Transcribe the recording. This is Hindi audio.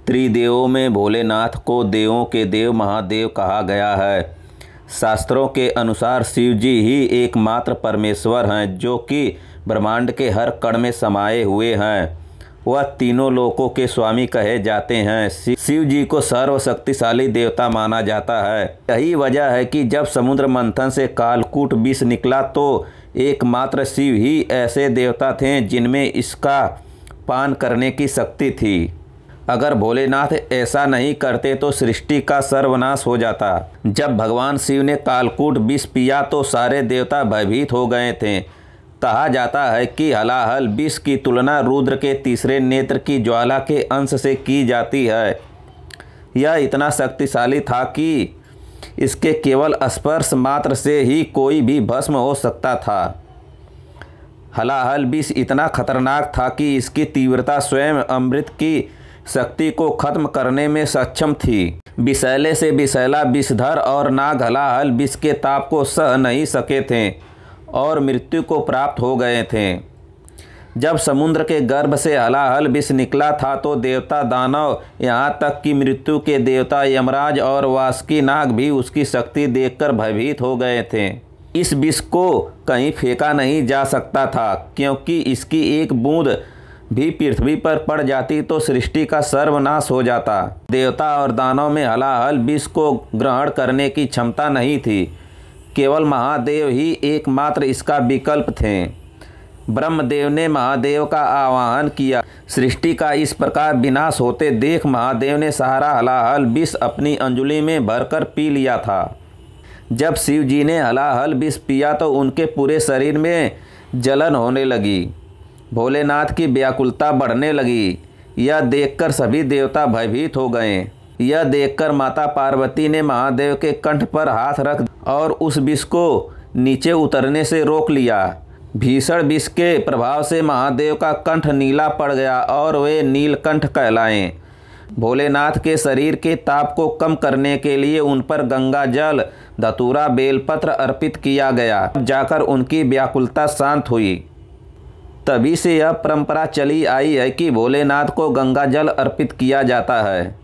त्रिदेवों में भोलेनाथ को देवों के देव महादेव कहा गया है। शास्त्रों के अनुसार शिव जी ही एकमात्र परमेश्वर हैं जो कि ब्रह्मांड के हर कण में समाये हुए हैं। वह तीनों लोकों के स्वामी कहे जाते हैं। शिव जी को सर्वशक्तिशाली देवता माना जाता है। यही वजह है कि जब समुद्र मंथन से कालकूट विष निकला तो एकमात्र शिव ही ऐसे देवता थे जिनमें इसका पान करने की शक्ति थी। अगर भोलेनाथ ऐसा नहीं करते तो सृष्टि का सर्वनाश हो जाता। जब भगवान शिव ने कालकूट विष पिया तो सारे देवता भयभीत हो गए थे। कहा जाता है कि हलाहल विष की तुलना रुद्र के तीसरे नेत्र की ज्वाला के अंश से की जाती है। यह इतना शक्तिशाली था कि इसके केवल स्पर्श मात्र से ही कोई भी भस्म हो सकता था। हलाहल विष इतना खतरनाक था कि इसकी तीव्रता स्वयं अमृत की शक्ति को खत्म करने में सक्षम थी। विषैले से विषैला विषधर और नाग हलाहल विष के ताप को सह नहीं सके थे और मृत्यु को प्राप्त हो गए थे। जब समुद्र के गर्भ से हलाहल विष निकला था तो देवता दानव यहाँ तक कि मृत्यु के देवता यमराज और वासुकी नाग भी उसकी शक्ति देखकर भयभीत हो गए थे। इस विष को कहीं फेंका नहीं जा सकता था क्योंकि इसकी एक बूंद भी पृथ्वी पर पड़ जाती तो सृष्टि का सर्वनाश हो जाता। देवता और दानव में हलाहल विष को ग्रहण करने की क्षमता नहीं थी। केवल महादेव ही एकमात्र इसका विकल्प थे। ब्रह्मदेव ने महादेव का आवाहन किया। सृष्टि का इस प्रकार विनाश होते देख महादेव ने सारा हलाहल विष अपनी अंजुलि में भरकर पी लिया था। जब शिव जी ने हलाहल विष पिया तो उनके पूरे शरीर में जलन होने लगी। भोलेनाथ की व्याकुलता बढ़ने लगी। यह देखकर सभी देवता भयभीत हो गए। यह देखकर माता पार्वती ने महादेव के कंठ पर हाथ रख और उस विष को नीचे उतरने से रोक लिया। भीषण विष के प्रभाव से महादेव का कंठ नीला पड़ गया और वे नीलकंठ कहलाए। भोलेनाथ के शरीर के ताप को कम करने के लिए उन पर गंगा जल, धतूरा, बेलपत्र अर्पित किया गया। जाकर उनकी व्याकुलता शांत हुई। तभी से यह परंपरा चली आई है कि भोलेनाथ को गंगा जल अर्पित किया जाता है।